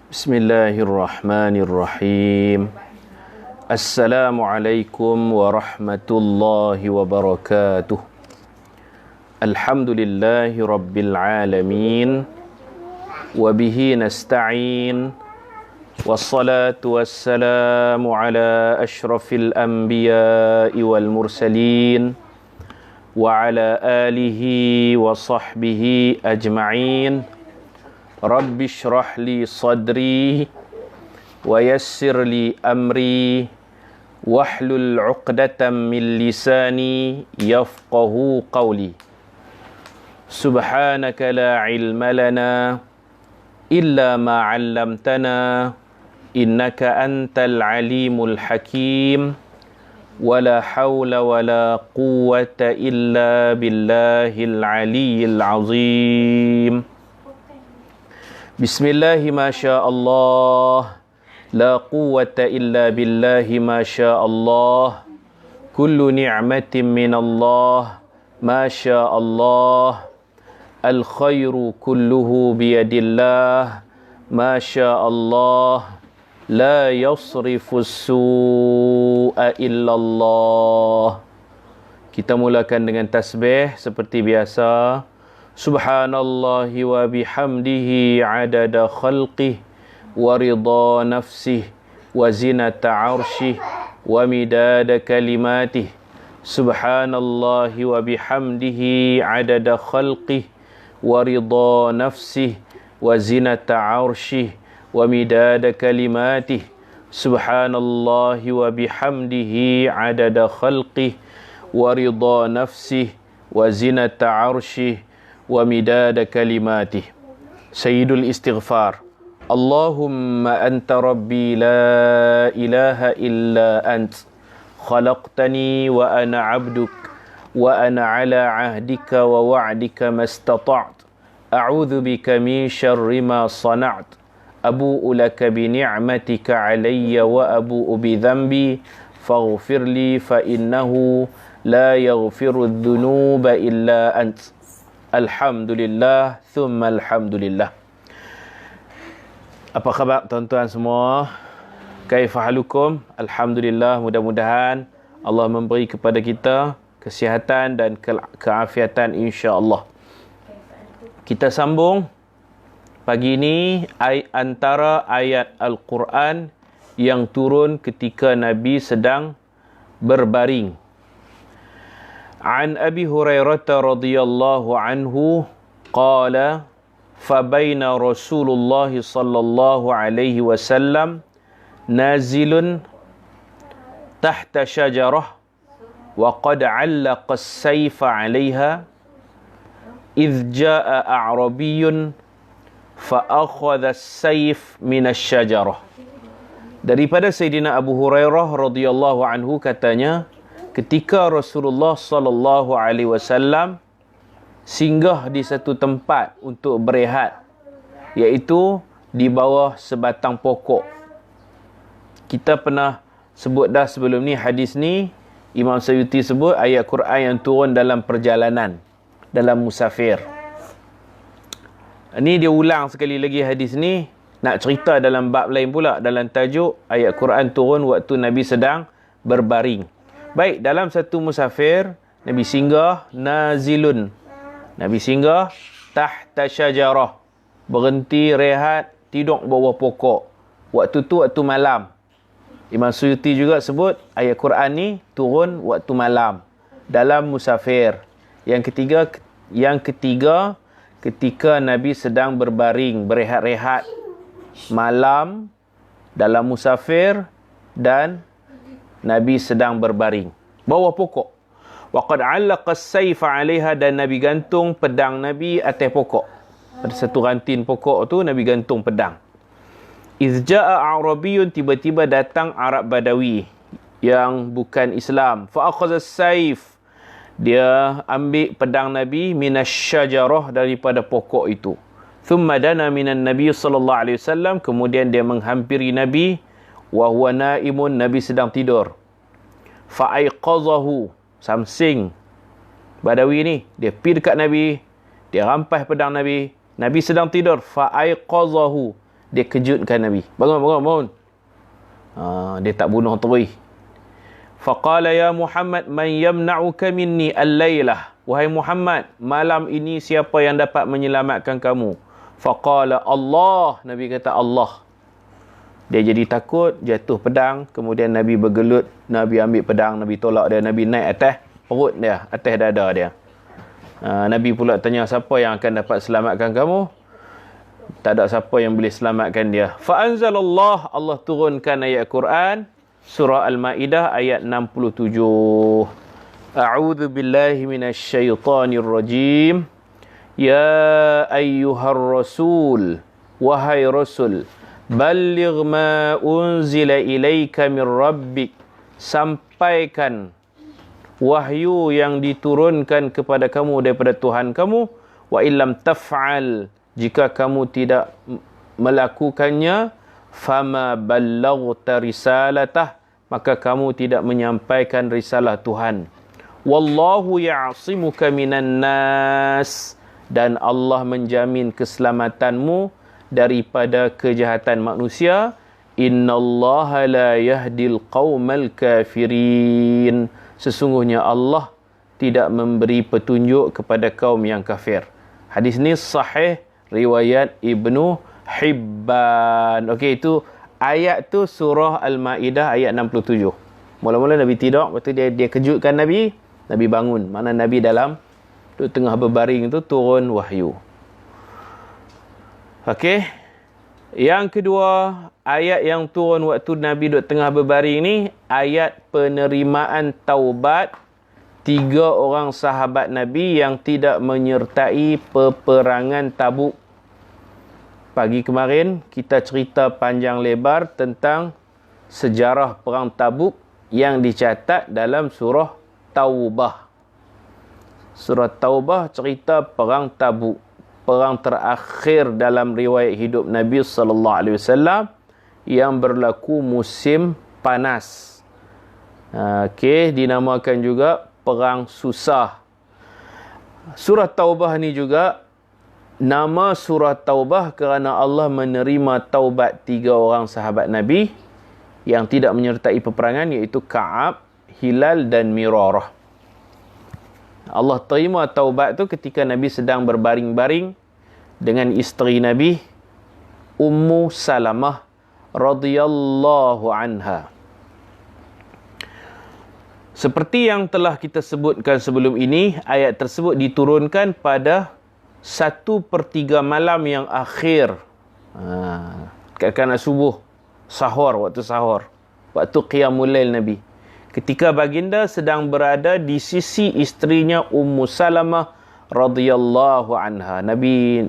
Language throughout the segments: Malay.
Bismillahirrahmanirrahim. Assalamualaikum warahmatullahi wabarakatuh. Alhamdulillahi rabbil alamin. Wabihi nasta'in. Wassalatu wassalamu ala ashrafil anbiya'i wal mursalin. Wa ala alihi wa sahbihi ajma'in. Rabbi shrah li sadri wa yassir li amri wahlul 'uqdatam min lisani yafqahu qawli. Subhanaka la ilma lana illa ma 'allamtana innaka antal alimul hakim. Wala hawla wala quwwata illa billahil aliyyil azim. Bismillahi ma sya Allah, la quwwata illa billahi ma sya Allah. Kullu ni'matin min Allah ma sya Allah. Al khairu kulluhu biyadillah ma sya Allah. La yasrifu su'a illallah. Kita mulakan dengan tasbih seperti biasa. Subhanallahi wa bihamdihi adada khalqih wa ridha nafsih wa zinata arshih wa midada kalimatih. Subhanallahi wa bihamdihi adada khalqih wa ridha nafsih wa zinata arshih wa midada kalimatih. Subhanallahi wa bihamdihi adada khalqih wa ridha nafsih wa zinata arshih wa midada kalimatih. Sayyidul istighfar. Allahumma anta rabbi la ilaha illa ant. Khalaqtani wa ana abduk wa ana ala ahdika wa wa'dika mastata'at. A'udhu bika min syarri ma sana'at. Abu'u laka bi ni'matika alayya wa abu'u bi dhanbi faghfir li fa innahu la yaghfiru dhunuba illa ant. Alhamdulillah, thumma alhamdulillah. Apa khabar tuan-tuan semua? Kaifahalukum? Alhamdulillah, mudah-mudahan Allah memberi kepada kita kesihatan dan keafiatan insya-Allah. Kita sambung pagi ini antara ayat Al-Quran yang turun ketika Nabi sedang berbaring. An Abi Hurairah radhiyallahu anhu qala fabaina Rasulullah sallallahu alaihi wasallam nazilun tahta syajarah wa qad 'allaqa as-sayfa 'alayha idh jaa'a a'rabiyyun fa akhadha as-sayf min asy-syajarah. Daripada Sayyidina Abu Hurairah radhiyallahu anhu katanya, ketika Rasulullah sallallahu alaihi wasallam singgah di satu tempat untuk berehat, iaitu di bawah sebatang pokok. Kita pernah sebut dah sebelum ni, hadis ni Imam Suyuti sebut ayat Quran yang turun dalam perjalanan, dalam musafir. Ini dia ulang sekali lagi hadis ni, nak cerita dalam bab lain pula, dalam tajuk ayat Quran turun waktu Nabi sedang berbaring. Baik, dalam satu musafir, Nabi singgah nazilun. Nabi singgah tahta syajarah. Berhenti, rehat, tidur bawah pokok. Waktu tu waktu malam. Imam Suyuti juga sebut ayat Quran ni turun waktu malam dalam musafir. Yang ketiga ketika Nabi sedang berbaring, berehat-rehat malam dalam musafir dan Nabi sedang berbaring bawah pokok. Wa qad 'allaqa as-sayfa 'alayha, dan Nabi gantung pedang Nabi atas pokok. Pada satu ranting pokok tu Nabi gantung pedang. Iz jaa'a a'rabiyyun, tiba-tiba datang Arab Badawi yang bukan Islam. Fa akhadha as-sayf, dia ambil pedang Nabi minasy-syajarah, daripada pokok itu. Thumma dana minan Nabi sallallahu alaihi wasallam, kemudian dia menghampiri Nabi. Wa huwa naimun, Nabi sedang tidur. Fa aiqazahu, samsing Badawi ni, dia pergi dekat Nabi, dia rampas pedang Nabi, Nabi sedang tidur. Fa'aiqazahu. Dia kejutkan Nabi. Bangun. Dia tak bunuh terus. Faqala ya Muhammad man yamna'uka minni al-lailah. Wahai Muhammad, malam ini siapa yang dapat menyelamatkan kamu? Faqala Allah. Nabi kata Allah. Dia jadi takut, jatuh pedang. Kemudian Nabi bergelut. Nabi ambil pedang, Nabi tolak dia. Nabi naik atas perut dia, atas dada dia. Nabi pula tanya, siapa yang akan dapat selamatkan kamu? Tak ada siapa yang boleh selamatkan dia. Fa'anzalallah. Allah turunkan ayat Quran. Surah Al-Ma'idah ayat 67. A'udzu billahi minasyaitonir rajim. Ya ayyuhar rasul. Wahai Rasul. Balligh ma unzila ilaika min rabbik. Sampaikan wahyu yang diturunkan kepada kamu daripada Tuhan kamu. Wa illam taf'al. Jika kamu tidak melakukannya, fama ballaghta risalatah, maka kamu tidak menyampaikan risalah Tuhan. Wallahu ya'simuka minan nas, dan Allah menjamin keselamatanmu daripada kejahatan manusia. Innallaha la yahdil qaumal kafirin. Sesungguhnya Allah tidak memberi petunjuk kepada kaum yang kafir. Hadis ni sahih riwayat Ibnu Hibban. Okey, itu ayat tu surah Al-Ma'idah ayat 67. Mula-mula Nabi tidur, lepas tu dia kejutkan Nabi. Nabi bangun. Mana Nabi dalam tengah berbaring tu turun wahyu. Okey. Yang kedua, ayat yang turun waktu Nabi duduk tengah berbaring ni, ayat penerimaan taubat 3 orang sahabat Nabi yang tidak menyertai peperangan Tabuk. Pagi kemarin kita cerita panjang lebar tentang sejarah perang Tabuk yang dicatat dalam surah Taubah. Surah Taubah cerita perang Tabuk, perang terakhir dalam riwayat hidup Nabi sallallahu alaihi wasallam yang berlaku musim panas. Okey, dinamakan juga perang susah. Surah Taubah ni juga nama surah Taubah kerana Allah menerima taubat 3 orang sahabat Nabi yang tidak menyertai peperangan, iaitu Ka'ab, Hilal dan Mirarah. Allah terima taubat tu ketika Nabi sedang berbaring-baring dengan isteri Nabi, Ummu Salamah radhiyallahu anha. Seperti yang telah kita sebutkan sebelum ini, ayat tersebut diturunkan pada 1/3 malam yang akhir. Kadang-kadang subuh, sahur, waktu sahur, waktu qiyamul lail Nabi. Ketika baginda sedang berada di sisi isterinya Ummu Salamah radhiyallahu anha. Nabi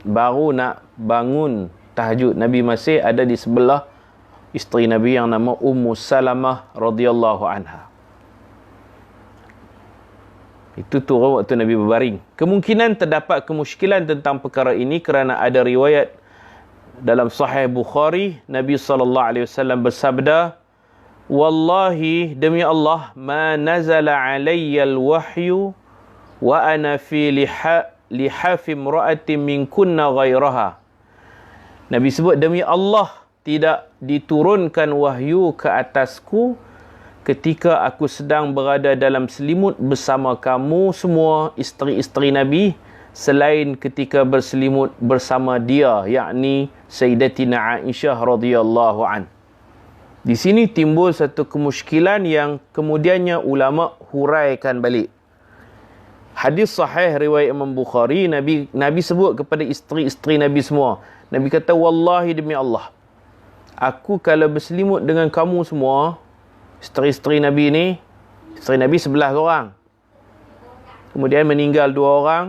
baru nak bangun tahajud. Nabi masih ada di sebelah isteri Nabi yang nama Ummu Salamah radhiyallahu anha. Itu turun waktu Nabi berbaring. Kemungkinan terdapat kemusykilan tentang perkara ini kerana ada riwayat dalam Sahih Bukhari, Nabi SAW bersabda, Wallahi, demi Allah, ma nazala alayya al-wahyu wa ana fi lihafi imra'atin min kunna ghairaha. Nabi sebut, demi Allah, tidak diturunkan wahyu ke atasku ketika aku sedang berada dalam selimut bersama kamu semua isteri-isteri Nabi, selain ketika berselimut bersama dia, yakni Sayyidatina Aisyah radhiyallahu an. Di sini timbul satu kemusykilan yang kemudiannya ulama huraikan balik. Hadis sahih riwayat Imam Bukhari, Nabi sebut kepada isteri-isteri Nabi semua. Nabi kata, wallahi demi Allah, aku kalau berselimut dengan kamu semua, isteri-isteri Nabi ni, isteri Nabi 11 orang. Kemudian meninggal 2 orang.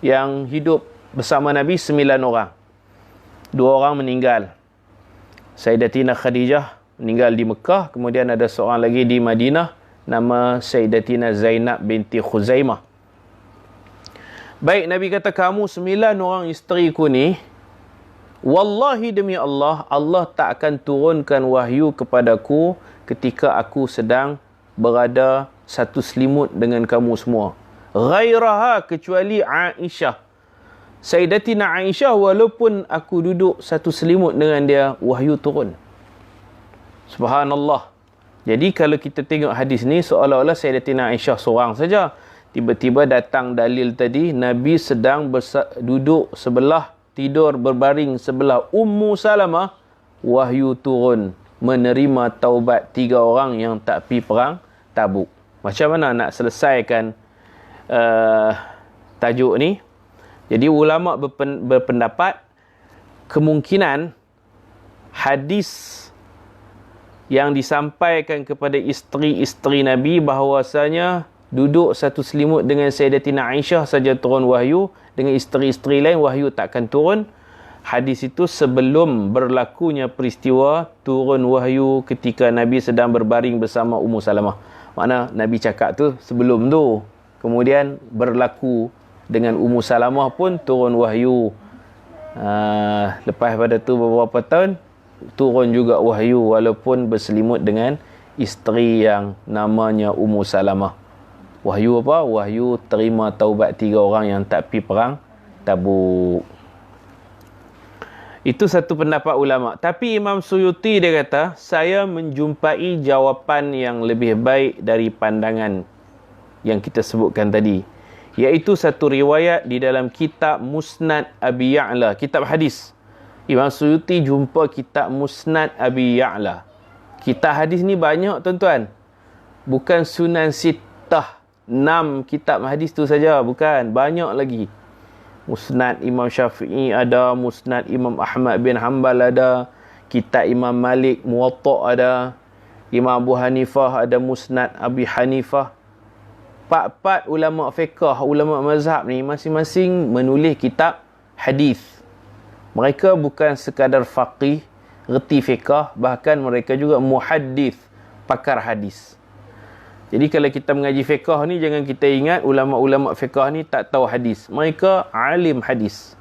Yang hidup bersama Nabi 9 orang. 2 orang meninggal. Sayyidatina Khadijah meninggal di Mekah. Kemudian ada seorang lagi di Madinah, nama Sayyidatina Zainab binti Khuzaimah. Baik, Nabi kata, kamu 9 orang isteriku ni, wallahi demi Allah, Allah tak akan turunkan wahyu kepadaku ketika aku sedang berada satu selimut dengan kamu semua. Ghairaha, kecuali Aisyah Sayyidatina Aisyah, walaupun aku duduk satu selimut dengan dia, wahyu turun. Subhanallah. Jadi kalau kita tengok hadis ni, seolah-olah Sayyidatina Aisyah seorang saja. Tiba-tiba datang dalil tadi, Nabi sedang duduk sebelah, tidur berbaring sebelah Ummu Salamah, wahyu turun, menerima taubat 3 orang yang tak pi perang Tabuk. Macam mana nak selesaikan tajuk ni? Jadi ulama berpendapat kemungkinan hadis yang disampaikan kepada isteri-isteri Nabi bahawasanya duduk satu selimut dengan Sayyidatina Aisyah saja turun wahyu, dengan isteri-isteri lain wahyu takkan turun. Hadis itu sebelum berlakunya peristiwa turun wahyu ketika Nabi sedang berbaring bersama Ummu Salamah. Makna Nabi cakap tu sebelum tu. Kemudian berlaku dengan Ummu Salamah pun turun wahyu. Lepas pada tu beberapa tahun turun juga wahyu walaupun berselimut dengan isteri yang namanya Ummu Salamah. Wahyu apa? Wahyu terima taubat 3 orang yang tak pi perang Tabuk. Itu satu pendapat ulama. Tapi Imam Suyuti dia kata, saya menjumpai jawapan yang lebih baik dari pandangan yang kita sebutkan tadi. Iaitu satu riwayat di dalam kitab Musnad Abi Ya'la, kitab hadis. Imam Suyuti jumpa kitab Musnad Abi Ya'la. Kitab hadis ni banyak tuan-tuan. Bukan Sunan Sittah, 6 kitab hadis tu saja, bukan, banyak lagi. Musnad Imam Syafi'i ada, Musnad Imam Ahmad bin Hanbal ada, kitab Imam Malik Muwatta ada, Imam Abu Hanifah ada Musnad Abi Hanifah. Empat ulama fiqh, ulama mazhab ni masing-masing menulis kitab hadis. Mereka bukan sekadar faqih, reti fiqh, bahkan mereka juga muhaddis, pakar hadis. Jadi kalau kita mengaji fiqh ni, jangan kita ingat ulama-ulama fiqh ni tak tahu hadis. Mereka alim hadis.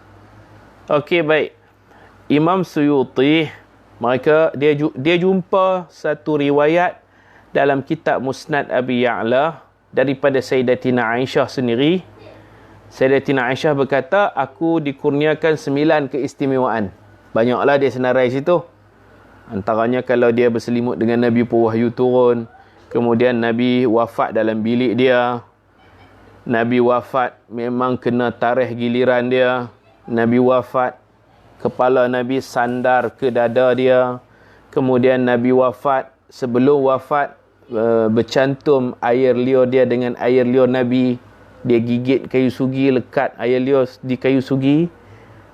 Okey, baik. Imam Suyuti, dia jumpa satu riwayat dalam kitab Musnad Abi Ya'la daripada Sayyidatina Aisyah sendiri. Sayyidatina Aisyah berkata, aku dikurniakan 9 keistimewaan. Banyaklah dia senarai situ. Antaranya kalau dia berselimut dengan Nabi pun wahyu turun. Kemudian Nabi wafat dalam bilik dia. Nabi wafat memang kena tarikh giliran dia. Nabi wafat, kepala Nabi sandar ke dada dia. Kemudian Nabi wafat, sebelum wafat bercantum air liur dia dengan air liur Nabi. Dia gigit kayu sugi, lekat air liur di kayu sugi.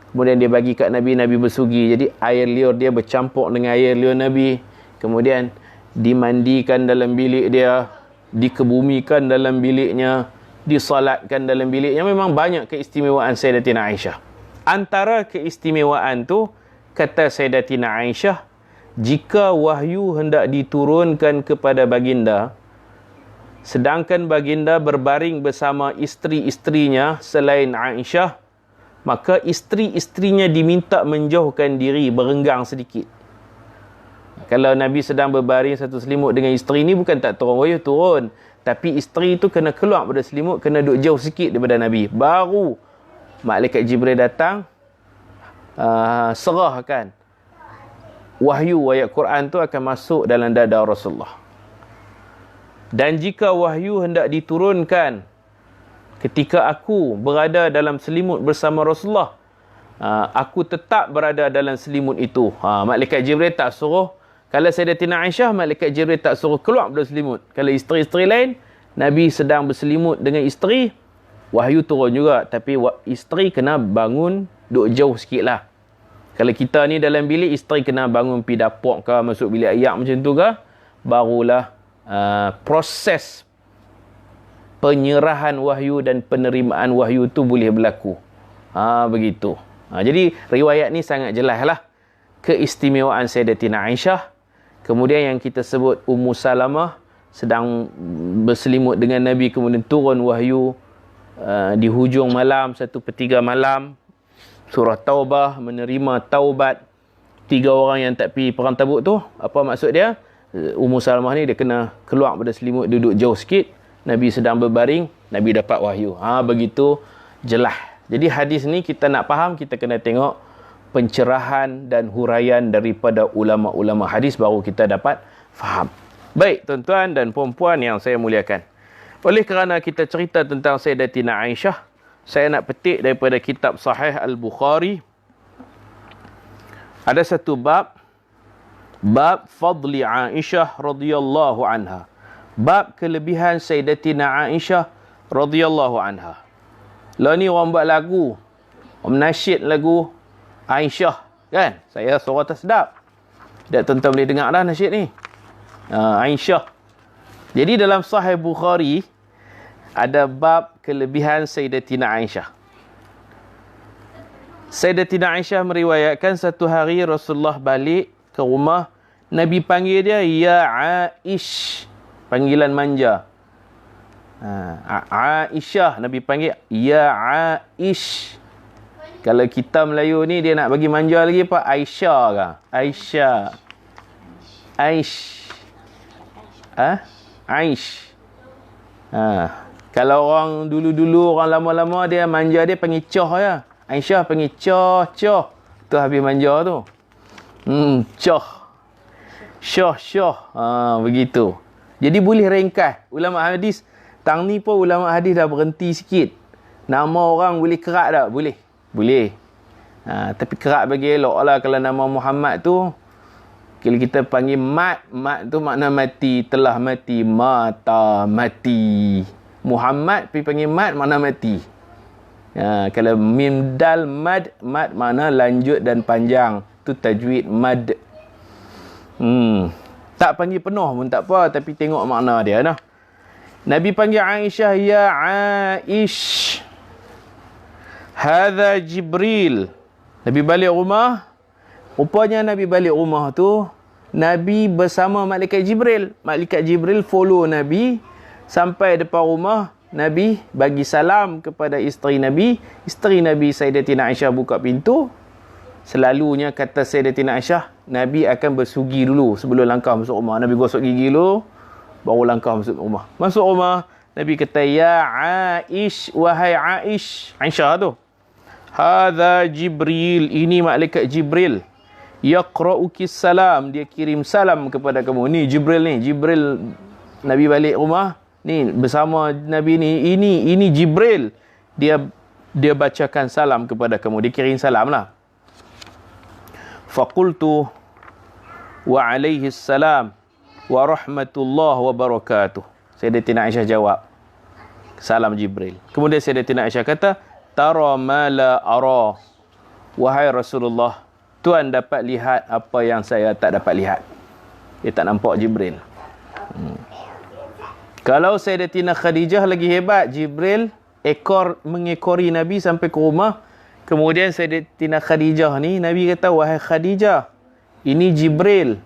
Kemudian dia bagi kat Nabi, Nabi bersugi. Jadi air liur dia bercampur dengan air liur Nabi. Kemudian dimandikan dalam bilik dia, dikebumikan dalam biliknya, disalatkan dalam biliknya. Memang banyak keistimewaan Sayyidatina Aisyah. Antara keistimewaan tu, kata Sayyidatina Aisyah, jika wahyu hendak diturunkan kepada baginda, sedangkan baginda berbaring bersama isteri-isterinya selain Aisyah, maka isteri-isterinya diminta menjauhkan diri, berenggang sedikit. Kalau Nabi sedang berbaring satu selimut dengan isteri ni, bukan tak turun wahyu, turun. Tapi isteri tu kena keluar pada selimut, kena duduk jauh sikit daripada Nabi. Baru malaikat Jibril datang, serahkan wahyu, ayat Quran tu akan masuk dalam dada Rasulullah. Dan jika wahyu hendak diturunkan ketika aku berada dalam selimut bersama Rasulullah, aku tetap berada dalam selimut itu. Malaikat Jibril tak suruh. Kalau Sayyidatina Aisyah, malaikat Jibril tak suruh keluar dari selimut. Kalau isteri-isteri lain, Nabi sedang berselimut dengan isteri, wahyu turun juga. Tapi isteri kena bangun, duduk jauh sikit lah. Kalau kita ni dalam bilik, isteri kena bangun pergi dapur ke, masuk bilik ayak macam tu ke, barulah proses penyerahan wahyu dan penerimaan wahyu tu boleh berlaku. Begitu. Jadi riwayat ni sangat jelas lah keistimewaan Sayyidatina Aisyah. Kemudian yang kita sebut Ummu Salamah sedang berselimut dengan Nabi, kemudian turun wahyu di hujung malam, 1/3 malam, surah Taubah, menerima taubat 3 orang yang tak pergi perang Tabuk tu. Apa maksud dia? Ummu Salamah ni dia kena keluar pada selimut, duduk jauh sikit. Nabi sedang berbaring, Nabi dapat wahyu. Begitu jelas Jadi hadis ni kita nak faham, kita kena tengok pencerahan dan huraian daripada ulama-ulama hadis, baru kita dapat faham. Baik, tuan-tuan dan puan-puan yang saya muliakan. Oleh kerana kita cerita tentang Sayyidatina Aisyah, saya nak petik daripada kitab Sahih Al-Bukhari. Ada satu bab Fadli Aisyah radhiyallahu anha. Bab kelebihan Sayyidatina Aisyah radhiyallahu anha. Lah ni orang buat lagu, menasyid lagu Aisyah, kan? Saya suara tersedap. Tak tuan-tuan boleh dengar dah nasyid ni. Aisyah. Jadi dalam Sahih Bukhari ada bab kelebihan Sayyidatina Aisyah. Sayyidatina Aisyah meriwayatkan satu hari Rasulullah balik ke rumah, Nabi panggil dia ya Aish, panggilan manja. Aisyah, Nabi panggil ya Aish. Kalau kita Melayu ni dia nak bagi manja lagi apa? Aisyah ke? Aisyah. Aish. Aish. Kalau orang dulu-dulu, orang lama-lama, dia manja dia panggil Choh ya. Aisyah panggil Choh. Tu habis manja tu. Choh. Syah. Begitu. Jadi boleh ringkas. Ulama hadis tang ni pun ulama hadis dah berhenti sikit. Nama orang boleh kerak tak? Boleh. Tapi kerak bagi elok lah. Kalau nama Muhammad tu, kalau kita panggil mat tu makna mati, telah mati, mata mati. Muhammad pergi panggil mat makna mati. Kalau mim dal mad makna lanjut dan panjang. Tu tajwid mad. Tak panggil penuh pun tak apa, tapi tengok makna dia nah. Nabi panggil Aisyah ya Aish. Hadza Jibril. Nabi balik rumah. Rupanya Nabi balik rumah tu, Nabi bersama Malaikat Jibril. Malaikat Jibril follow Nabi sampai depan rumah. Nabi bagi salam kepada isteri Nabi. Isteri Nabi Sayyidatina Aisyah buka pintu. Selalunya kata Sayyidatina Aisyah, Nabi akan bersugi dulu sebelum langkah masuk rumah. Nabi gosok gigi dulu, baru langkah masuk rumah. Masuk rumah, Nabi kata, ya Aish, wahai Aish. Aisyah tu. Hadza Jibril, ini Malaikat Jibril. Yaqra'uki salam, dia kirim salam kepada kamu. Ni Jibril ni. Jibril, Nabi balik rumah. Ni bersama Nabi ni. Ini Jibril. Dia bacakan salam kepada kamu. Dia kirim salam lah. Faqultu wa alaihi salam wa rahmatullah wa barakatuh. Sayyidatina Aisyah jawab, salam Jibril. Kemudian Sayyidatina Aisyah kata, tara ma la ara. Wahai Rasulullah, Tuan dapat lihat apa yang saya tak dapat lihat. Dia tak nampak Jibril. Kalau Sayyidatina Khadijah lagi hebat, Jibril mengekori Nabi sampai ke rumah. Kemudian Sayyidatina Khadijah ni, Nabi kata, wahai Khadijah, ini Jibril.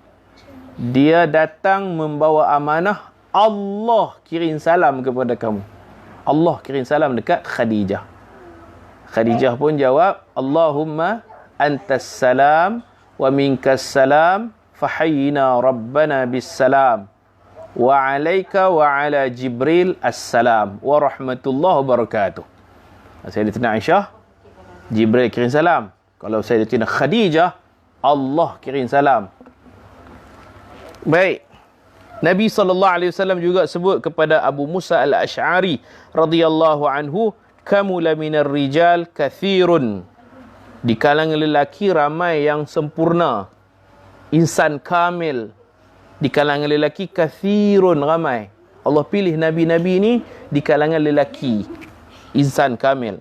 Dia datang membawa amanah. Allah kirim salam kepada kamu. Allah kirim salam dekat Khadijah. Khadijah pun jawab, Allahumma antas salam wa minkas salam fahayyina rabbana bis salam wa alaika wa ala Jibril assalam wa rahmatullahi wa barakatuh. Sayyidatina Aisyah, Jibril kirim salam. Kalau Sayyidatina Khadijah, Allah kirim salam. Baik. Nabi SAW juga sebut kepada Abu Musa al-Ash'ari radhiyallahu anhu, kamula minar rijal kathirun. Di kalangan lelaki ramai yang sempurna. Insan kamil. Di kalangan lelaki kathirun, ramai. Allah pilih nabi-nabi ni di kalangan lelaki. Insan kamil.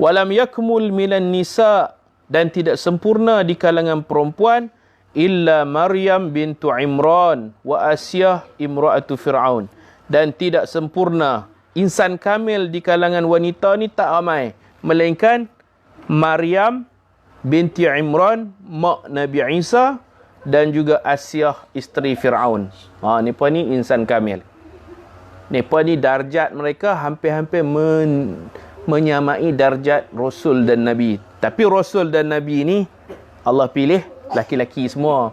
Walam yakmul minan nisa, dan tidak sempurna di kalangan perempuan, illa Maryam bintu Imran wa Asyah imra'atu Fir'aun. Dan tidak sempurna, insan kamil di kalangan wanita ni tak ramai, melainkan Maryam binti Imran, mak Nabi Isa, dan juga Asyah isteri Fir'aun. Ni pun ni insan kamil. Ni pun ni darjat mereka hampir-hampir menyamai darjat Rasul dan Nabi. Tapi Rasul dan Nabi ni Allah pilih laki-laki semua.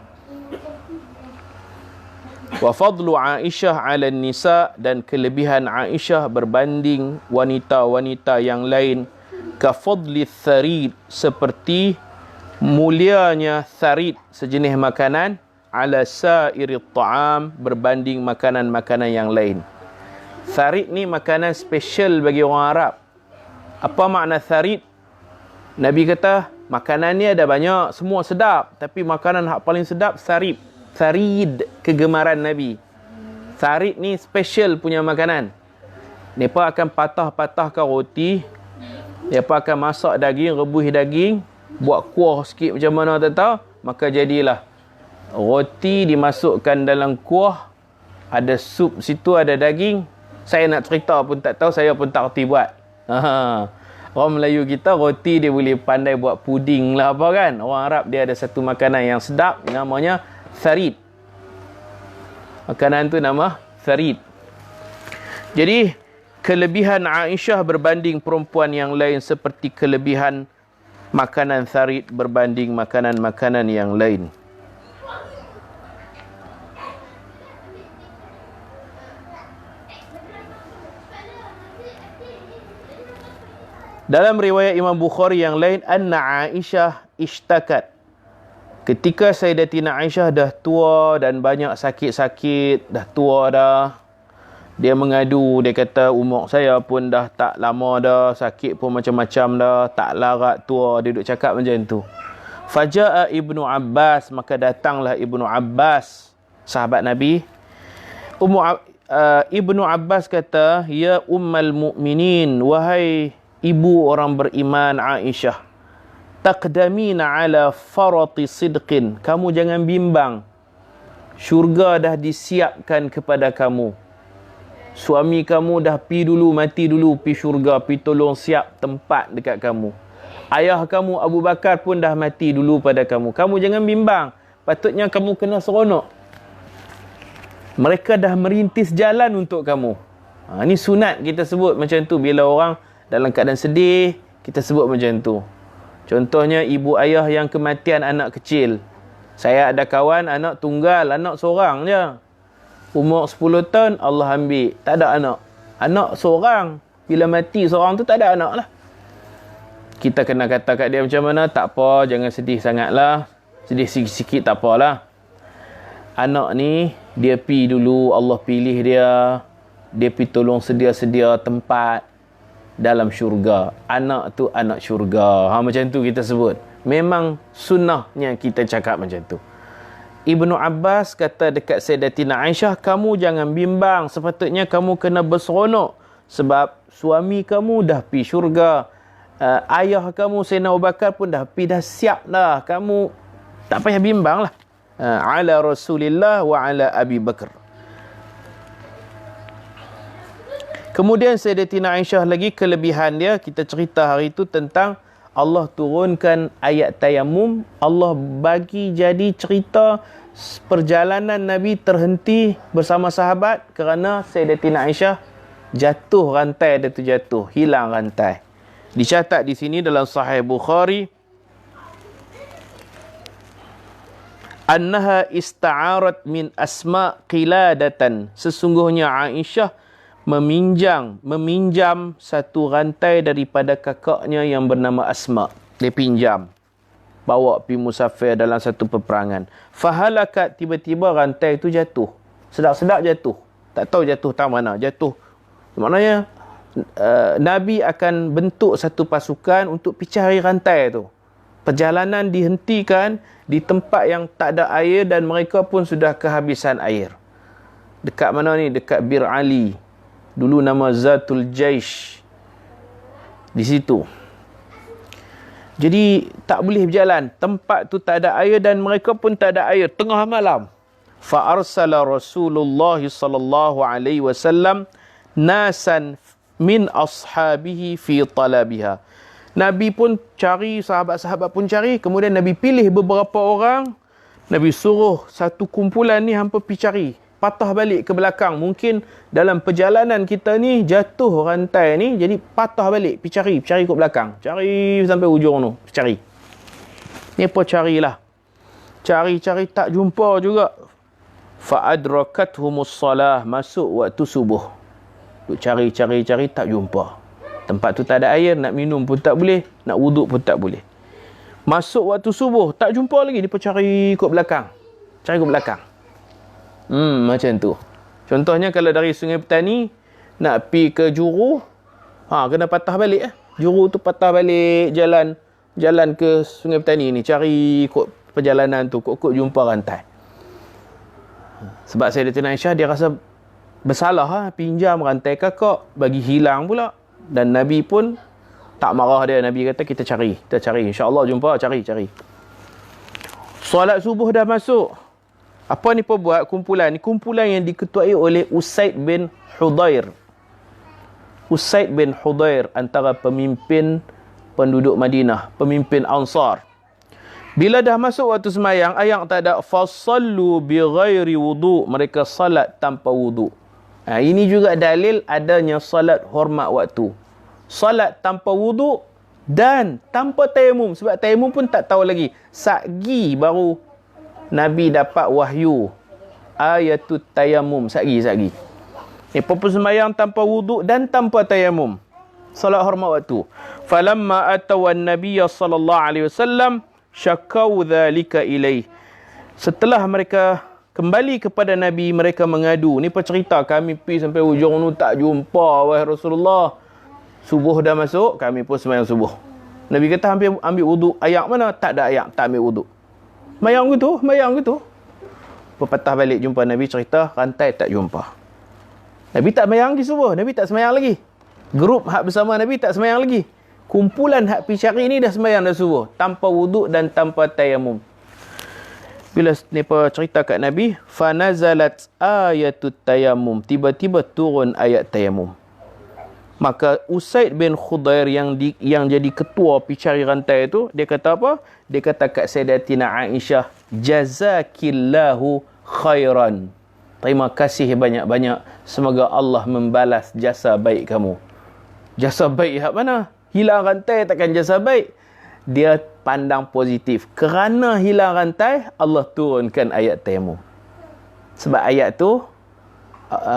Wa fadlu Aisyah 'ala nisa, dan kelebihan Aisyah berbanding wanita-wanita yang lain, ka fadli tharid, seperti mulianya tharid, sejenis makanan, ala sairi ta'am, berbanding makanan-makanan yang lain. Tharid ni makanan special bagi orang Arab. Apa makna tharid? Nabi kata makanan ni ada banyak, semua sedap, tapi makanan hak paling sedap tharid. Tharid, kegemaran Nabi. Tharid ni special punya makanan. Mereka akan patah-patahkan roti, mereka akan masak daging, rebus daging, buat kuah sikit macam mana tak tahu, maka jadilah roti dimasukkan dalam kuah, ada sup situ, ada daging. Saya nak cerita pun tak tahu, saya pun tak reti buat. Orang Melayu kita roti dia boleh pandai buat puding lah apa kan. Orang Arab dia ada satu makanan yang sedap, namanya tharid. Makanan tu nama tharid. Jadi kelebihan Aisyah berbanding perempuan yang lain seperti kelebihan makanan tharid berbanding makanan-makanan yang lain. Dalam riwayat Imam Bukhari yang lain, anna Aisyah ishtakat. Ketika Sayyidatina Aisyah dah tua dan banyak sakit-sakit, dah tua dah, dia mengadu, dia kata umur saya pun dah tak lama dah, sakit pun macam-macam dah, tak larat, tua, dia duduk cakap macam tu. Faja'a Ibnu Abbas, maka datanglah Ibnu Abbas, sahabat Nabi. Ibnu Abbas kata, ya ummal mu'minin, wahai ibu orang beriman Aisyah, taqdamina ala farati sidqin, kamu jangan bimbang, syurga dah disiapkan kepada kamu. Suami kamu dah pi dulu, mati dulu, pi syurga, pi tolong siap tempat dekat kamu. Ayah kamu Abu Bakar pun dah mati dulu pada kamu. Kamu jangan bimbang, patutnya kamu kena seronok. Mereka dah merintis jalan untuk kamu. Ini sunat kita sebut macam tu. Bila orang dalam keadaan sedih, kita sebut macam tu. Contohnya ibu ayah yang kematian anak kecil. Saya ada kawan anak tunggal, anak seorang je. Umur 10 tahun Allah ambil, tak ada anak. Anak seorang, bila mati seorang tu tak ada anak lah. Kita kena kata kat dia macam mana, tak apa, jangan sedih sangatlah. Sedih sikit-sikit tak apalah. Anak ni dia pi dulu, Allah pilih dia. Dia pi tolong sedia-sedia tempat dalam syurga. Anak tu anak syurga. Macam tu kita sebut. Memang sunnahnya kita cakap macam tu. Ibnu Abbas kata dekat Sayyidatina Aisyah, kamu jangan bimbang, sepatutnya kamu kena berseronok sebab suami kamu dah pi syurga. Ayah kamu Sayyidina Abu Bakar pun dah pi, dah siap dah. Kamu tak payah bimbang lah. Ala Rasulillah wa ala Abi Bakar. Kemudian Sayyidatina Aisyah lagi kelebihan dia, kita cerita hari itu tentang Allah turunkan ayat tayamum. Allah bagi jadi cerita perjalanan Nabi terhenti bersama sahabat kerana Sayyidatina Aisyah jatuh, rantai dia tu jatuh, hilang rantai. Dicatat di sini dalam Sahih Bukhari, annaha ista'arat min Asma qiladatan, sesungguhnya Aisyah meminjam satu rantai daripada kakaknya yang bernama Asma. Dia pinjam, bawa pergi musafir dalam satu peperangan. Fahalakat, tiba-tiba rantai itu jatuh. Sedap-sedap jatuh, tak tahu jatuh tak mana. Jatuh maknanya Nabi akan bentuk satu pasukan untuk pergi cari rantai tu. Perjalanan dihentikan di tempat yang tak ada air dan mereka pun sudah kehabisan air. Dekat mana ni? Dekat Bir Ali. Dulu nama Zatul Jaish. Di situ. Jadi tak boleh berjalan. Tempat tu tak ada air dan mereka pun tak ada air. Tengah malam. Fa arsala Rasulullah sallallahu alaihi wasallam nasan min ashabihi fi talabiha. Nabi pun cari, sahabat-sahabat pun cari. Kemudian Nabi pilih beberapa orang. Nabi suruh satu kumpulan ni hampa pergi cari. Patah balik ke belakang. Mungkin dalam perjalanan kita ni jatuh rantai ni, jadi patah balik, pergi cari ke belakang. Cari sampai ujung tu, cari. Ni apa carilah. Cari-cari tak jumpa juga. Fa'adrakathumus salah, masuk waktu subuh. Cari tak jumpa. Tempat tu tak ada air, nak minum pun tak boleh, nak wuduk pun tak boleh. Masuk waktu subuh, tak jumpa lagi, dia pun cari ikut belakang. Cari ikut belakang. Macam tu. Contohnya kalau dari Sungai Petani nak pi ke Juru, kena patah balik. Juru tu patah balik jalan ke Sungai Petani ni, cari ikut perjalanan tu, kok jumpa rantai. Sebab Sayyidatina Aisyah dia rasa bersalah, pinjam rantai kakak, bagi hilang pula. Dan Nabi pun tak marah dia. Nabi kata kita cari, insya-Allah jumpa, cari. Solat subuh dah masuk. Apa ni buat kumpulan? Ni kumpulan yang diketuai oleh Usaid bin Hudayr. Usaid bin Hudayr antara pemimpin penduduk Madinah, pemimpin Ansar. Bila dah masuk waktu semayang, ayat tak ada fasallu bi ghairi wudu, mereka salat tanpa wudu. Ini juga dalil adanya salat hormat waktu. Salat tanpa wudu dan tanpa tayamum. Sebab tayamum pun tak tahu lagi. Satgi baru Nabi dapat wahyu ayatut tayamum. Satgi. Pupus sembahyang tanpa wuduk dan tanpa tayamum. Salat hormat waktu. Falamma atawan Nabiya sallallahu alaihi wasallam syakau dhalika ilaih. Setelah mereka kembali kepada Nabi, mereka mengadu. Ni cerita kami pergi sampai hujung tu tak jumpa wahai Rasulullah. Subuh dah masuk, kami pun sembahyang subuh. Nabi kata hampir ambil wuduk. Ayak mana? Tak ada ayak, tak ambil wuduk. Mayang gitu. Pepatah balik jumpa Nabi, cerita rantai tak jumpa. Nabi tak semayang lagi subuh. Nabi tak semayang lagi. Grup hak bersama Nabi tak semayang lagi. Kumpulan hak pergi cari ni dah semayang dah subuh. Tanpa wuduk dan tanpa tayamum. Bila mereka cerita kat Nabi, fanazalat ayatut tayamum. Tiba-tiba turun ayat tayamum. Maka Usaid bin Khudair yang jadi ketua pergi cari rantai tu, dia kata apa? Dia kata kat Sayyidatina Aisyah, jazakillahu khairan. Terima kasih banyak-banyak. Semoga Allah membalas jasa baik kamu. Jasa baik hak mana? Hilang rantai takkan jasa baik. Dia pandang positif. Kerana hilang rantai, Allah turunkan ayat tayamum. Sebab ayat tu,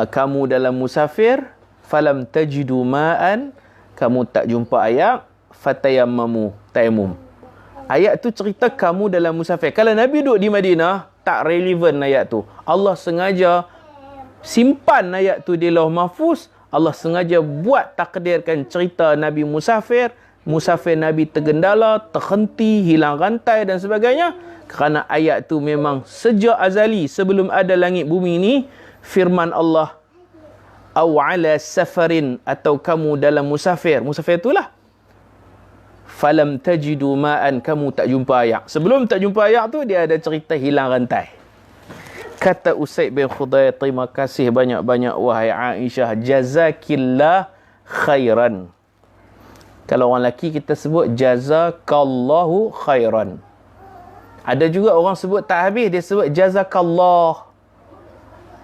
kamu dalam musafir, falam tajidu ma'an, kamu tak jumpa air, fatayammamu, tayamum. Ayat tu cerita kamu dalam musafir. Kalau Nabi duduk di Madinah, tak relevan ayat tu. Allah sengaja simpan ayat tu di Lauh Mahfuz. Allah sengaja buat takdirkan cerita Nabi musafir Nabi tergendala, terhenti, hilang rantai dan sebagainya. Kerana ayat tu memang sejak azali, sebelum ada langit bumi ni, firman Allah, aw ala safarin, atau kamu dalam musafir. Musafir itulah. Falam tajidu ma'an, kamu tak jumpa air. Sebelum tak jumpa air tu, dia ada cerita hilang rantai. Kata Usaid bin Khudair, terima kasih banyak-banyak wahai Aisyah, jazakillah khairan. Kalau orang lelaki kita sebut jazakallahu khairan. Ada juga orang sebut tak habis, dia sebut jazakallah.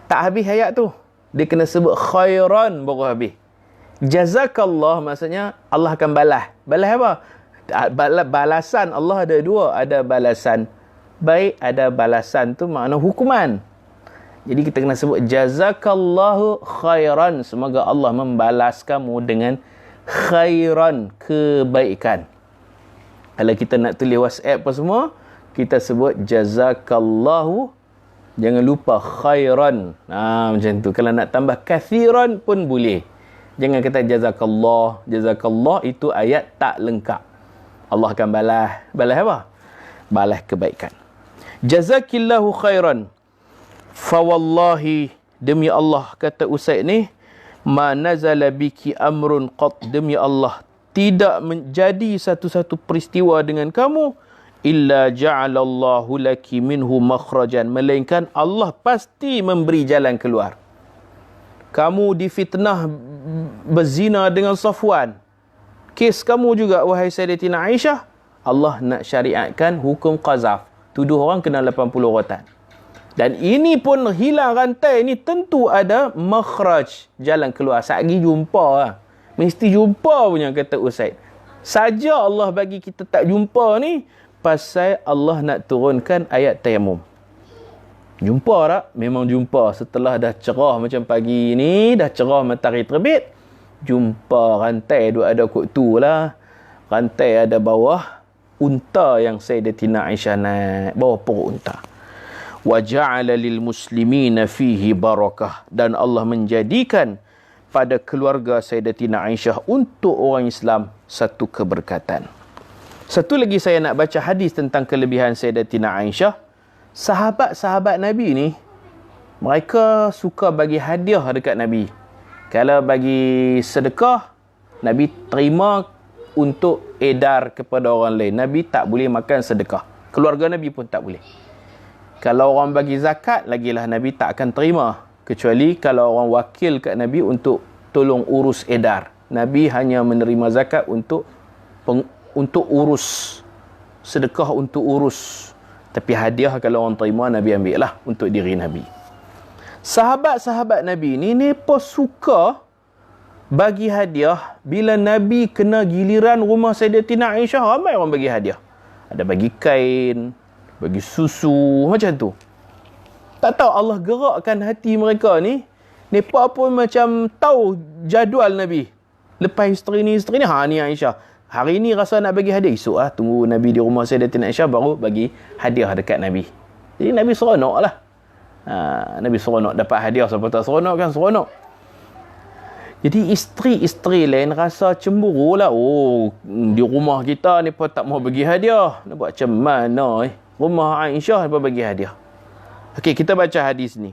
Tak habis ayat tu. Dia kena sebut khairan baru habis. Jazakallah maksudnya Allah akan balas. Balas apa? Balasan Allah ada dua. Ada balasan baik, ada balasan tu makna hukuman. Jadi kita kena sebut jazakallahu khairan. Semoga Allah membalas kamu dengan khairan, kebaikan. Kalau kita nak tulis WhatsApp apa semua, kita sebut jazakallahu, jangan lupa khairan. Macam tu. Kalau nak tambah kathiran pun boleh. Jangan kata jazakallah. Jazakallah itu ayat tak lengkap. Allah akan balas. Balas apa? Balas kebaikan. Jazakillahu khairan. Fawallahi, demi Allah, kata Usaid ni, ma nazala biki amrun qat, demi Allah, tidak menjadi satu-satu peristiwa dengan kamu illa ja'alallahu laki minhu makhrajan, melainkan Allah pasti memberi jalan keluar. Kamu difitnah berzina dengan Safwan, kes kamu juga wahai Sayyidatina Aisyah, Allah nak syariatkan hukum qazaf, tuduh orang kena 80 rotan. Dan ini pun hilang rantai ni tentu ada makhraj, jalan keluar. Satgi jumpa lah. Mesti jumpa punya, kata Usaid. Saja Allah bagi kita tak jumpa ni, pasal Allah nak turunkan ayat tayamum. Jumpa tak? Memang jumpa. Setelah dah cerah macam pagi ni, dah cerah matahari terbit, jumpa rantai duk ada kot tu lah. Rantai ada bawah unta yang Sayyidatina Aisyah naik, bawah pokok unta. Wa ja'ala lil muslimina fihi barakah, dan Allah menjadikan pada keluarga Sayyidatina Aisyah untuk orang Islam satu keberkatan. Satu lagi saya nak baca hadis tentang kelebihan Sayyidatina Aisyah. Sahabat-sahabat Nabi ni, mereka suka bagi hadiah dekat Nabi. Kalau bagi sedekah, Nabi terima untuk edar kepada orang lain. Nabi tak boleh makan sedekah. Keluarga Nabi pun tak boleh. Kalau orang bagi zakat, lagilah Nabi tak akan terima. Kecuali kalau orang wakil kat Nabi untuk tolong urus edar. Nabi hanya menerima zakat untuk urus. Sedekah untuk urus. Tapi hadiah kalau orang terima, Nabi ambil lah untuk diri Nabi. Sahabat-sahabat Nabi ni, mereka suka bagi hadiah. Bila Nabi kena giliran rumah Sayyidatina Aisyah, ramai orang bagi hadiah. Ada bagi kain, bagi susu, macam tu. Tak tahu Allah gerakkan hati mereka ni. Mereka pun macam tahu jadual Nabi. Lepas isteri ni, ni Aisyah. Hari ni rasa nak bagi hadiah, esok tunggu Nabi di rumah Sayyidatina Aisyah, baru bagi hadiah dekat Nabi. Jadi Nabi seronok lah. Nabi seronok dapat hadiah, siapa tak seronok kan? Seronok. Jadi isteri-isteri lain rasa cemburu lah. Oh, di rumah kita ni pun tak mau bagi hadiah. Nak buat macam mana Rumah Aisyah ni pun bagi hadiah. Okey, kita baca hadis ni.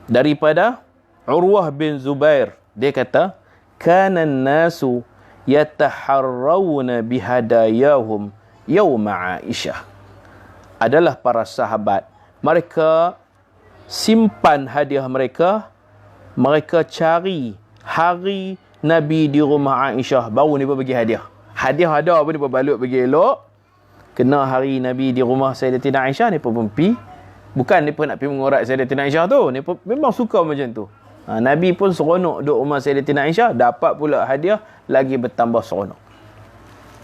Daripada Urwah bin Zubair. Dia kata, kana nasu yataharrawna bihadayahum yawma Aisyah. Adalah para sahabat, mereka simpan hadiah mereka, mereka cari hari Nabi di rumah Aisyah, baru ni pun bagi hadiah. Hadiah ada apa ni pun balut bagi elok. Kena hari Nabi di rumah Sayyidatina Aisyah, ni pun pergi. Bukan ni pun nak pergi mengorak Sayyidatina Aisyah tu, ni pun memang suka macam tu. Nabi pun seronok duduk rumah Sayyidatina Aisyah, dapat pula hadiah, lagi bertambah seronok.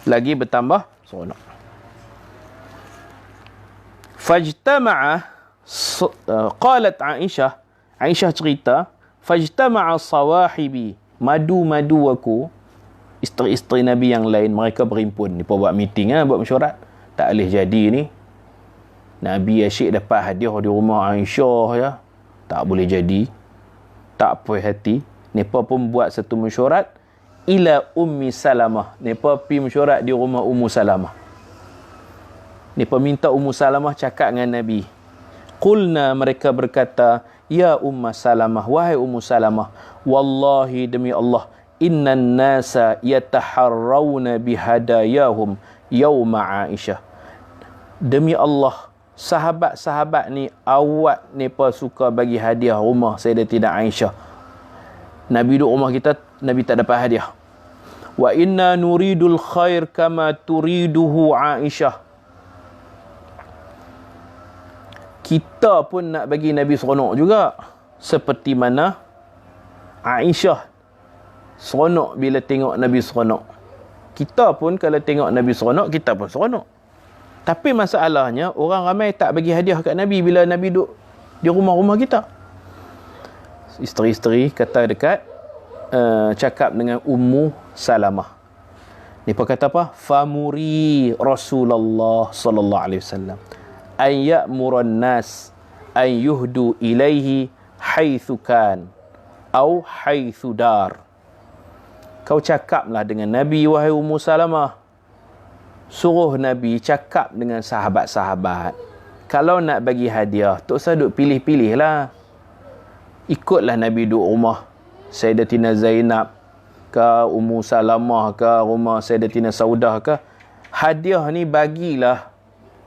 Lagi bertambah seronok. Fajtama'a, qalat Aisyah cerita, fajtama'a sawahibi, madu-madu aku, isteri-isteri Nabi yang lain, mereka berhimpun. Ni pun buat meeting, buat mesyuarat. Tak boleh jadi ni. Nabi asyik dapat hadiah di rumah Aisyah ya. Tak boleh jadi. Tak puas hati. Mereka pun buat satu mesyuarat ila Ummi Salamah. Mereka pergi mesyuarat di rumah Ummu Salamah. Mereka minta Ummu Salamah cakap dengan Nabi. Qulna, mereka berkata, ya Ummu Salamah, wahai Ummu Salamah, wallahi demi Allah, innan nasa yataharrawna bihadayahum yawma Aisyah. Demi Allah, sahabat-sahabat ni awak mereka suka bagi hadiah rumah Sayyidatina Aisyah. Nabi duduk rumah kita, Nabi tak dapat hadiah. Wa inna nuridul khair kama turiduhu Aisyah. Kita pun nak bagi Nabi seronok juga, seperti mana Aisyah seronok bila tengok Nabi seronok. Kita pun kalau tengok Nabi seronok, kita pun seronok. Tapi masalahnya, orang ramai tak bagi hadiah kat Nabi bila Nabi duduk di rumah-rumah kita. Isteri-isteri kata dekat, cakap dengan Ummu Salamah. Mereka kata apa? Famuri Rasulullah sallallahu alaihi wasallam an ya'muran nas an yuhdu ilaihi haitsu kan au haitsu dar. Kau cakaplah dengan Nabi, wahai Ummu Salamah. Suruh Nabi cakap dengan sahabat-sahabat. Kalau nak bagi hadiah, tak usah duk pilih-pilih lah. Ikutlah Nabi duduk rumah Sayyidatina Zainab ke, Ummu Salamah ke, rumah Sayyidatina Saudah ke. Hadiah ni bagilah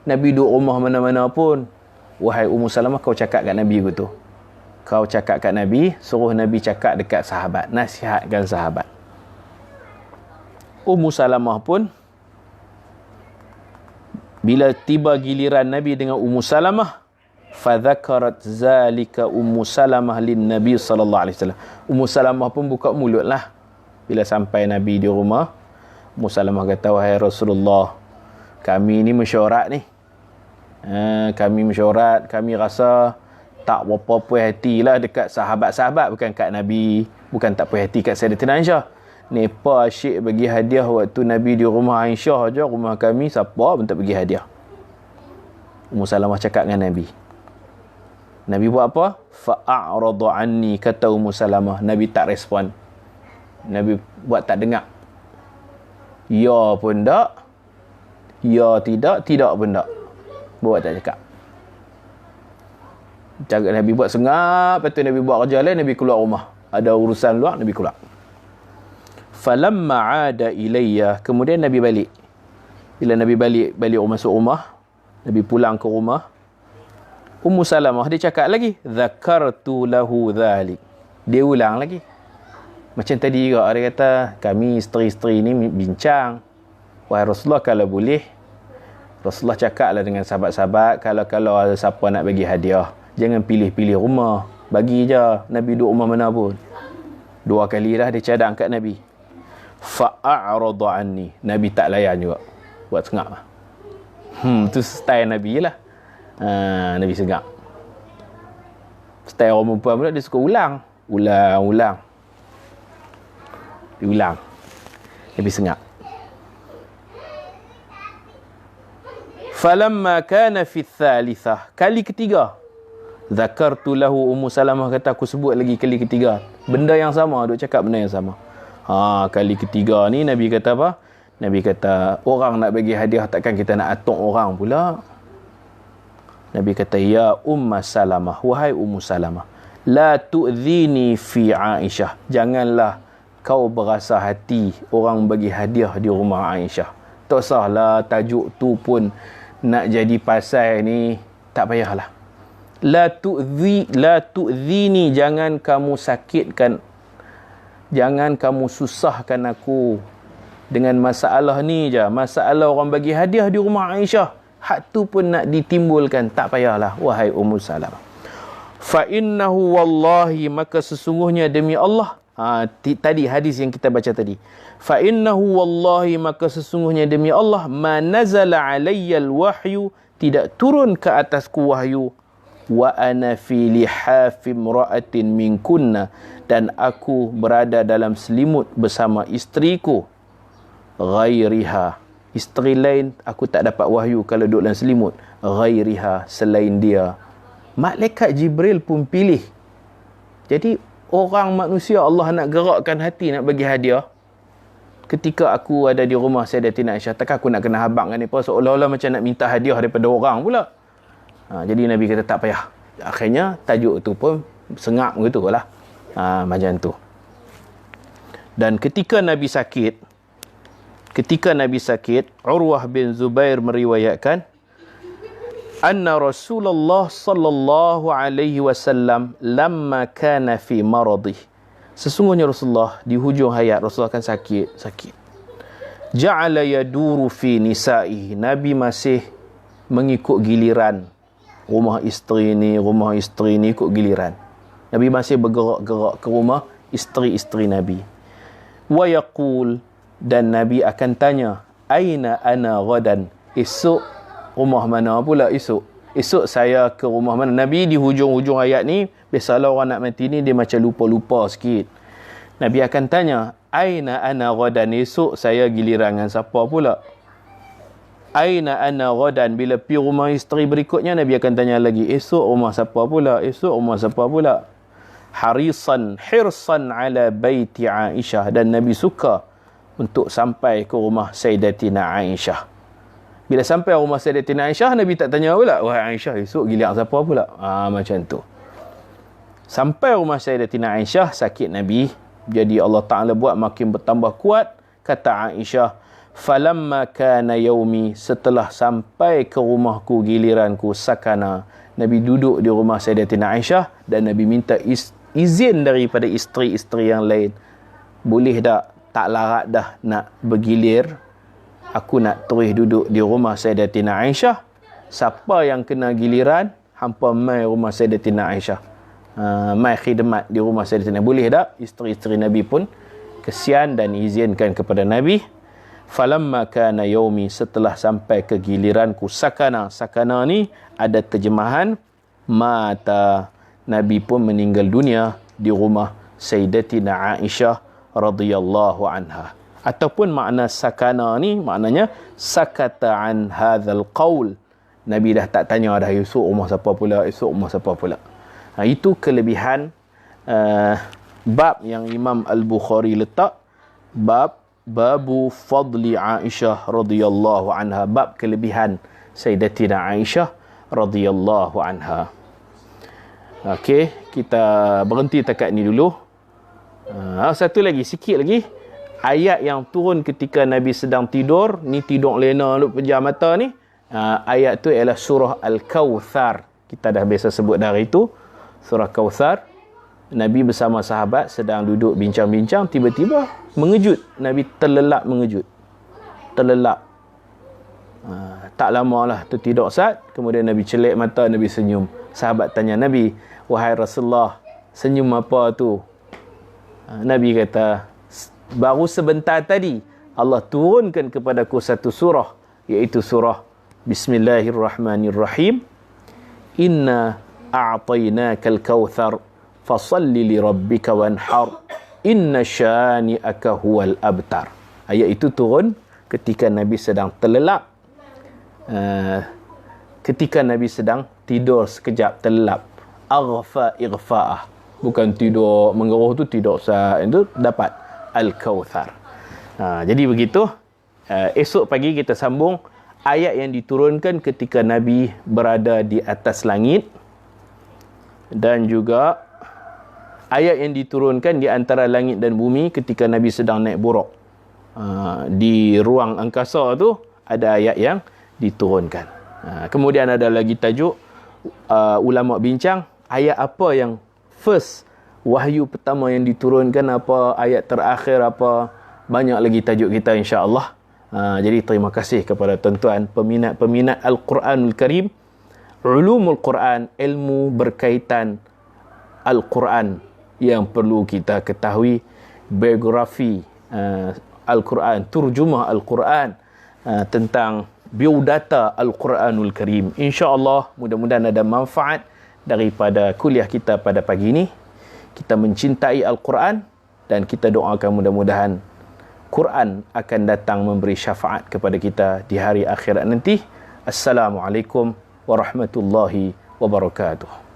Nabi duduk rumah mana-mana pun. Wahai Ummu Salamah, kau cakap kat Nabi gitu. Kau cakap kat Nabi, suruh Nabi cakap dekat sahabat, nasihatkan sahabat. Ummu Salamah pun, bila tiba giliran Nabi dengan Ummu Salamah, fadzakarat zalika Ummu Salamah lin Nabi sallallahu alaihi wasallam. Ummu Salamah pun buka mulut lah. Bila sampai Nabi di rumah, Ummu Salamah kata, wahai Rasulullah, kami ni mesyuarat ni. Kami mesyuarat, kami rasa tak berapa puas hati lah dekat sahabat-sahabat, bukan kat Nabi, bukan tak puas hati kat Sayyidatina Aisyah. Nepa asyik bagi hadiah waktu Nabi di rumah Aisyah je, rumah kami siapa pun tak bagi hadiah. Ummu Salamah cakap dengan Nabi. Nabi buat apa? Fa'arada anni, kata Ummu Salamah. Nabi tak respon. Nabi buat tak dengar. Ya pun tak, ya tidak, tidak pun tak. Buat tak cakap. Cakap Nabi buat sengap, lepas tu Nabi buat kerja lain, Nabi keluar rumah. Ada urusan luar, Nabi keluar. Falamma ada ilayya, kemudian Nabi balik. Bila Nabi balik masuk rumah, Nabi pulang ke rumah, Ummu Salamah dia cakap lagi, zakartu lahu dhalik. Dia ulang lagi. Macam tadi juga dia kata, kami isteri-isteri ni bincang, wahai Rasulullah, kalau boleh Rasulullah cakaplah dengan sahabat-sahabat, kalau ada siapa nak bagi hadiah, jangan pilih-pilih rumah, bagi je. Nabi duduk rumah mana pun. 2 kali dah dia cadang kat Nabi. Fa'arada anni, Nabi tak layan juga, buat sengap lah. Tu style Nabi lah. Nabi sengap. Style orang perempuan pula, dia suka ulang. Diulang. Nabi sengap. Falamma kana fi thalithah, kali ketiga, zakartu lahu, Ummu Salamah kata, aku sebut lagi kali ketiga. Benda yang sama, duk cakap benda yang sama. Kali ketiga ni Nabi kata apa? Nabi kata, orang nak bagi hadiah, takkan kita nak atok orang pula. Nabi kata, ya Ummu Salamah, wahai Ummu Salamah, la tu'dhini fi Aisyah, janganlah kau berasa hati orang bagi hadiah di rumah Aisyah. Tak usahlah tajuk tu pun nak jadi pasal ni, tak payahlah. La tu'dhini, jangan kamu sakitkan, jangan kamu susahkan aku dengan masalah ni je. Masalah orang bagi hadiah di rumah Aisyah, hak tu pun nak ditimbulkan, tak payahlah wahai Ummu Salamah. Fa innahu wallahi, maka sesungguhnya demi Allah, tadi hadis yang kita baca tadi, fa innahu wallahi, maka sesungguhnya demi Allah, ma nazala alayya alwahyu, tidak turun ke atasku wahyu, wa ana fi lihafi imra'atin minkunna, dan aku berada dalam selimut bersama isteriku, ghairiha, isteri lain aku tak dapat wahyu kalau duduk dalam selimut, ghairiha, selain dia. Malaikat Jibril pun pilih. Jadi orang manusia Allah nak gerakkan hati nak bagi hadiah. Ketika aku ada di rumah Sayyidatina Aisyah, takkan aku nak kena habaq dengan mereka, seolah-olah macam nak minta hadiah daripada orang pula. Jadi Nabi kata tak payah. Akhirnya tajuk tu pun sengap gitu lah. Macam tu. Dan ketika Nabi sakit, Urwah bin Zubair meriwayatkan, anna Rasulullah sallallahu alaihi wasallam lamma kana fi maradih, sesungguhnya Rasulullah di hujung hayat, Rasulullah kan sakit. Ja'ala yaduru fi nisa'i, Nabi masih mengikut giliran. Rumah isteri ni ikut giliran. Nabi masih bergerak-gerak ke rumah isteri-isteri Nabi. Wa yaqul, dan Nabi akan tanya, aina ana ghadan, esok rumah mana pula esok? Esok saya ke rumah mana? Nabi di hujung-hujung ayat ni, biasalah orang nak mati ni dia macam lupa-lupa sikit. Nabi akan tanya, aina ana ghadan, esok saya giliran dengan siapa pula? Aina ana ghadan, bila pergi rumah isteri berikutnya, Nabi akan tanya lagi, esok rumah siapa pula? Hirsan ala baiti Aisyah, dan Nabi suka untuk sampai ke rumah Sayyidatina Aisyah. Bila sampai rumah Sayyidatina Aisyah, Nabi tak tanya pula, wahai Aisyah, esok giliran siapa pula? Macam tu. Sampai rumah Sayyidatina Aisyah, sakit Nabi. Jadi Allah Ta'ala buat makin bertambah kuat. Kata Aisyah, falamma kana yaumi, setelah sampai ke rumahku, giliranku, sakana, Nabi duduk di rumah Sayyidatina Aisyah, dan Nabi minta izin daripada isteri-isteri yang lain. Boleh tak larat dah nak bergilir, aku nak terus duduk di rumah Sayyidatina Aisyah. Siapa yang kena giliran, hampa mai rumah Sayyidatina Aisyah, mai khidmat di rumah Sayyidatina. Boleh tak? Isteri-isteri Nabi pun kesian dan izinkan kepada Nabi. Falamma kana yaumi, setelah sampai ke giliranku, sakana ni ada terjemahan mata, Nabi pun meninggal dunia di rumah Sayyidatina Aisyah radhiyallahu anha. Ataupun makna sakana ni maknanya sakata an hadzal qaul. Nabi dah tak tanya dah, esok rumah siapa pula, esok rumah siapa pula. Itu kelebihan bab yang Imam Al-Bukhari letak, babu fadli Aisyah radhiyallahu anha, bab kelebihan Sayyidatina Aisyah radhiyallahu anha. Okey, kita berhenti takat ni dulu. Satu lagi, sikit lagi. Ayat yang turun ketika Nabi sedang tidur, ni tidur lena lu pejam mata ni. Ayat tu ialah surah Al-Kawthar. Kita dah biasa sebut dari itu. Surah Kawthar. Nabi bersama sahabat sedang duduk bincang-bincang, tiba-tiba mengejut. Nabi terlelap mengejut. Terlelap. Tak lama lah tertidur sat. Kemudian Nabi celik mata, Nabi senyum. Sahabat tanya Nabi, wahai Rasulullah, senyum apa tu? Nabi kata, baru sebentar tadi Allah turunkan kepadaku satu surah, iaitu surah Bismillahirrahmanirrahim. Inna a'tainakal kautsar fasalli li rabbika wanhar inna syani'aka huwal abtar. Ayat itu turun ketika Nabi sedang terlelap, ketika Nabi sedang tidur sekejap, terlelap. Aghfa ighfa'ah, bukan tidur mengeruh tu, tidur sah, itu dapat Al-Kawthar. Jadi begitu. Esok pagi kita sambung ayat yang diturunkan ketika Nabi berada di atas langit, dan juga ayat yang diturunkan di antara langit dan bumi ketika Nabi sedang naik buraq. Di ruang angkasa tu ada ayat yang diturunkan. Kemudian ada lagi tajuk, ulama bincang ayat apa yang first, wahyu pertama yang diturunkan apa, ayat terakhir apa. Banyak lagi tajuk kita insya-Allah. Jadi terima kasih kepada tuan-tuan peminat-peminat Al-Quranul Karim, ulumul Quran, ilmu berkaitan Al-Quran yang perlu kita ketahui, biografi Al-Quran, turjumah Al-Quran, tentang biodata Al-Quranul Karim. InsyaAllah mudah-mudahan ada manfaat daripada kuliah kita pada pagi ini. Kita mencintai Al-Quran dan kita doakan mudah-mudahan Quran akan datang memberi syafaat kepada kita di hari akhirat nanti. Assalamualaikum warahmatullahi wabarakatuh.